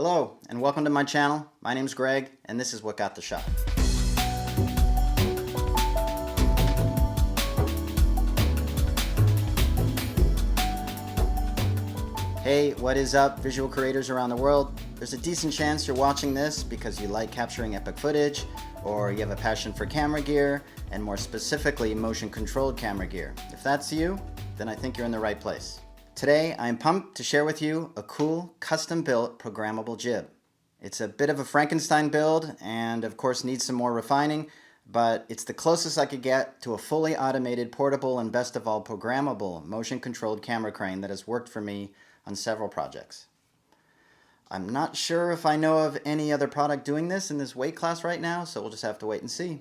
Hello and welcome to my channel. My name's Greg and this is what got the shot. Hey, what is up, visual creators around the world? There's a decent chance you're watching this because you like capturing epic footage, or you have a passion for camera gear, and more specifically, motion-controlled camera gear. If that's you, then I think you're in the right place. Today, I'm pumped to share with you a cool, custom-built, programmable jib. It's a bit of a Frankenstein build, and of course needs some more refining, but it's the closest I could get to a fully automated, portable, and best of all, programmable, motion-controlled camera crane that has worked for me on several projects. I'm not sure if I know of any other product doing this in this weight class right now, so we'll just have to wait and see.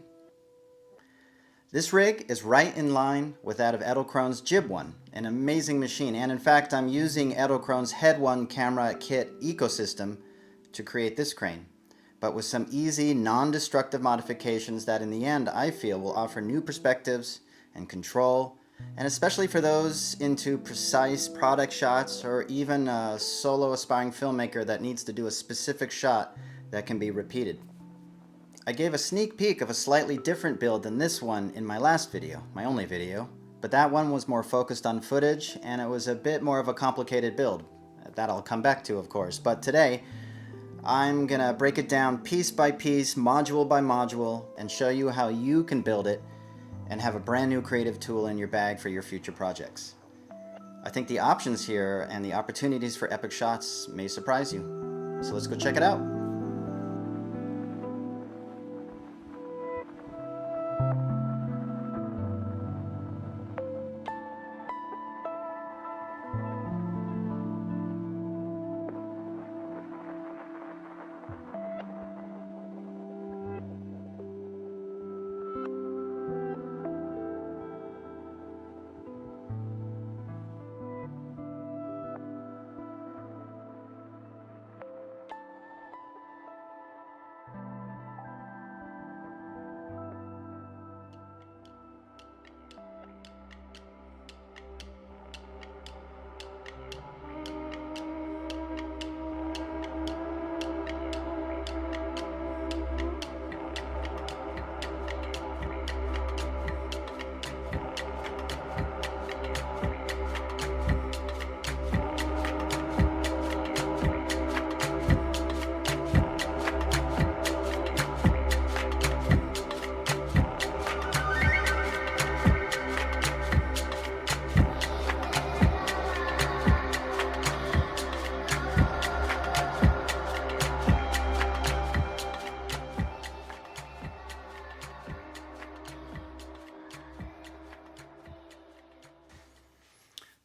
This rig is right in line with that of Edelkron's Jib One, an amazing machine, and in fact I'm using Edelkron's Head One camera kit ecosystem to create this crane, but with some easy, non-destructive modifications that in the end I feel will offer new perspectives and control, and especially for those into precise product shots or even a solo aspiring filmmaker that needs to do a specific shot that can be repeated. I gave a sneak peek of a slightly different build than this one in my last video, my only video, but that one was more focused on footage and it was a bit more of a complicated build. That I'll come back to, of course, but today I'm gonna break it down piece by piece, module by module, and show you how you can build it and have a brand new creative tool in your bag for your future projects. I think the options here and the opportunities for epic shots may surprise you. So let's go check it out.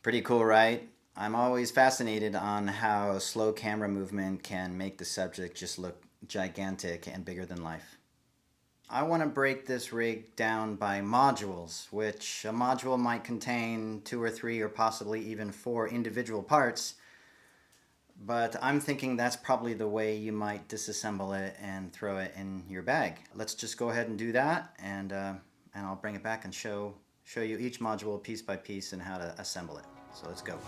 Pretty cool, right? I'm always fascinated on how slow camera movement can make the subject just look gigantic and bigger than life. I want to break this rig down by modules, which a module might contain 2 or 3 or possibly even 4 individual parts, but I'm thinking that's probably the way you might disassemble it and throw it in your bag. Let's just go ahead and do that, and I'll bring it back and show you each module piece by piece and how to assemble it. So let's go.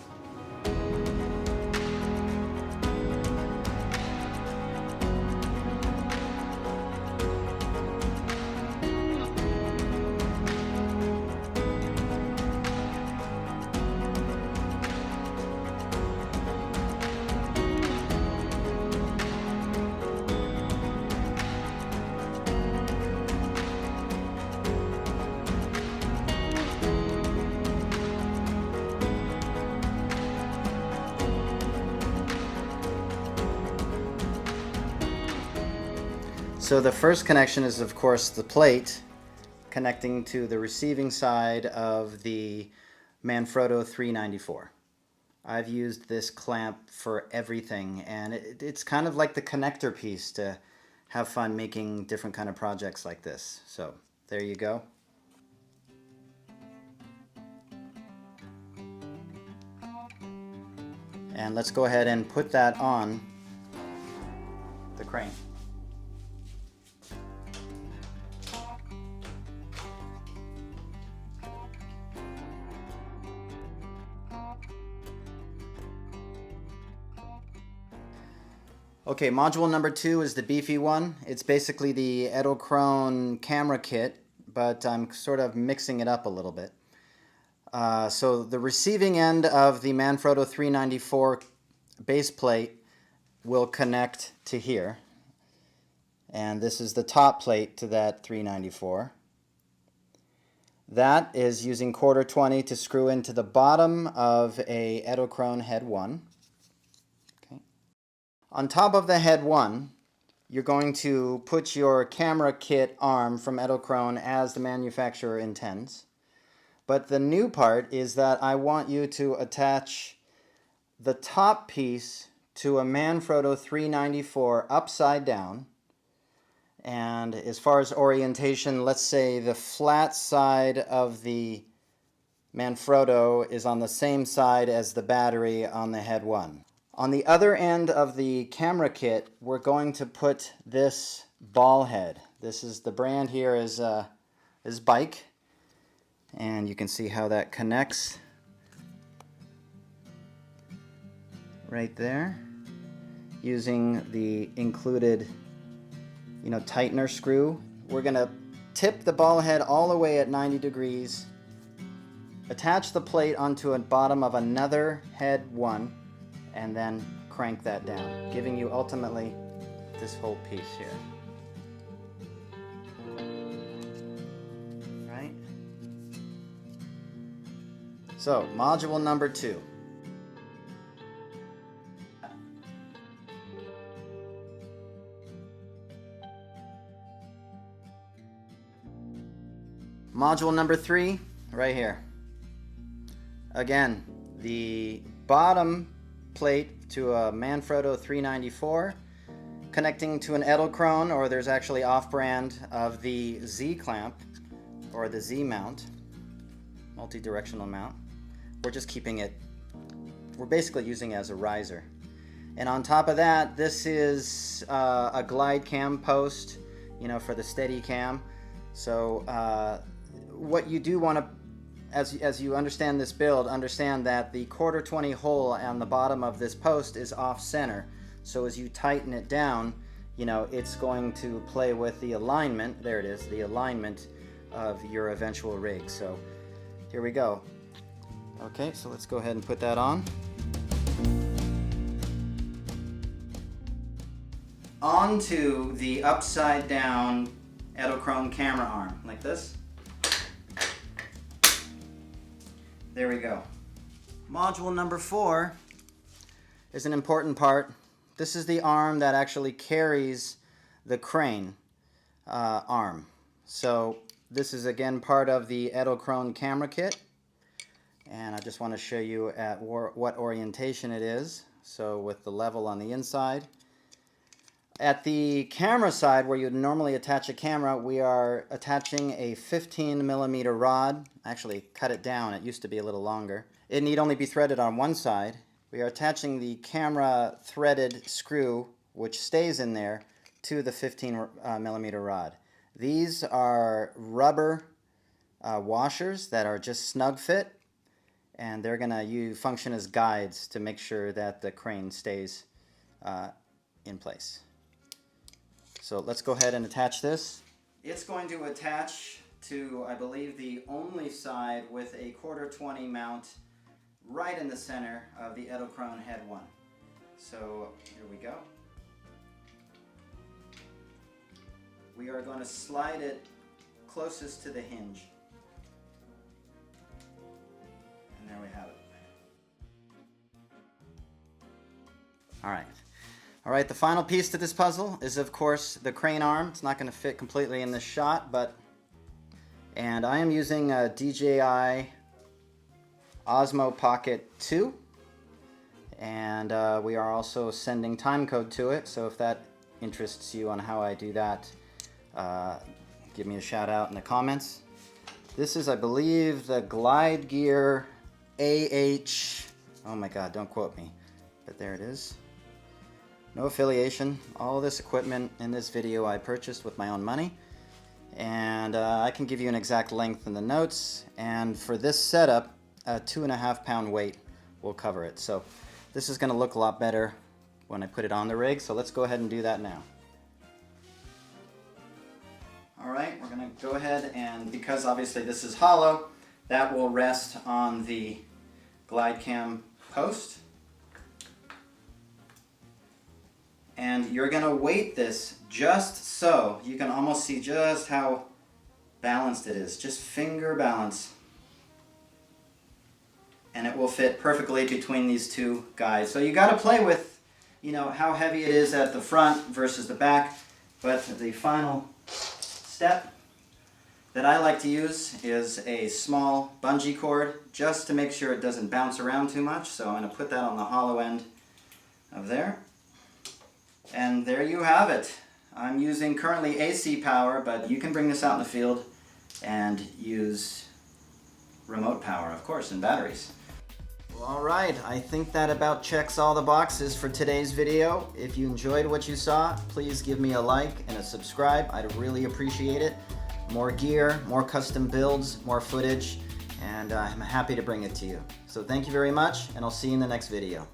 So the first connection is, of course, the plate connecting to the receiving side of the Manfrotto 394. I've used this clamp for everything, and it's kind of like the connector piece to have fun making different kind of projects like this. So there you go. And let's go ahead and put that on the crane. Okay, module number 2 is the beefy one. It's basically the Edelkrone camera kit, but I'm sort of mixing it up a little bit. So the receiving end of the Manfrotto 394 base plate will connect to here. And this is the top plate to that 394. That is using 1/4 to screw into the bottom of a Edelkrone head 1. Okay. On top of the head 1, you're going to put your camera kit arm from Edelkrone as the manufacturer intends. But the new part is that I want you to attach the top piece to a Manfrotto 394 upside down. And as far as orientation, let's say the flat side of the Manfrotto is on the same side as the battery on the head 1. On the other end of the camera kit, we're going to put this ball head. This is the brand here is Bike. And you can see how that connects right there using the included tightener screw. We're going to tip the ball head all the way at 90 degrees, attach the plate onto the bottom of another head 1, and then crank that down, giving you ultimately this whole piece here. So, module number 2. Module number 3, right here. Again, the bottom plate to a Manfrotto 394, connecting to an Edelkrone, or there's actually off-brand of the Z clamp, or the Z mount, multi-directional mount. We're just keeping it, we're basically using it as a riser. And on top of that, this is a glide cam post, for the steady cam. So what you do want to, as you understand this build, understand that the 1/4 hole on the bottom of this post is off center. So as you tighten it down, it's going to play with the alignment, there it is, the alignment of your eventual rig. So here we go. Okay, so let's go ahead and put that on. Onto the upside down Edelkrone camera arm, like this. There we go. Module number 4 is an important part. This is the arm that actually carries the crane arm. So this is again part of the Edelkrone camera kit. And I just want to show you at what orientation it is. So with the level on the inside. At the camera side, where you'd normally attach a camera, we are attaching a 15mm rod. Actually, cut it down. It used to be a little longer. It need only be threaded on one side. We are attaching the camera threaded screw, which stays in there, to the 15mm rod. These are rubber washers that are just snug fit. And they're going to function as guides to make sure that the crane stays in place. So let's go ahead and attach this. It's going to attach to, I believe, the only side with a 1/4 mount right in the center of the Edelkrone head 1. So here we go. We are going to slide it closest to the hinge. And there we have it. All right, the final piece to this puzzle is, of course, the crane arm. It's not going to fit completely in this shot, and I am using a DJI Osmo Pocket 2, and we are also sending timecode to it, so if that interests you on how I do that, give me a shout out in the comments. This is, I believe, the Glide Gear AH, oh my god, don't quote me, but there it is. No affiliation. All this equipment in this video I purchased with my own money, and I can give you an exact length in the notes, and for this setup, a 2.5 pound weight will cover it. So this is going to look a lot better when I put it on the rig. So let's go ahead and do that now. All right, we're gonna go ahead and, because obviously this is hollow, that will rest on the glide cam post. And you're gonna weight this just so you can almost see just how balanced it is, just finger balance. And it will fit perfectly between these two guides. So you gotta play with, you know, how heavy it is at the front versus the back, but the final step that I like to use is a small bungee cord just to make sure it doesn't bounce around too much. So I'm going to put that on the hollow end of there. And there you have it. I'm using currently AC power, but you can bring this out in the field and use remote power, of course, and batteries. Well, all right, I think that about checks all the boxes for today's video. If you enjoyed what you saw, please give me a like and a subscribe. I'd really appreciate it. More gear, more custom builds, more footage, and I'm happy to bring it to you. So thank you very much, and I'll see you in the next video.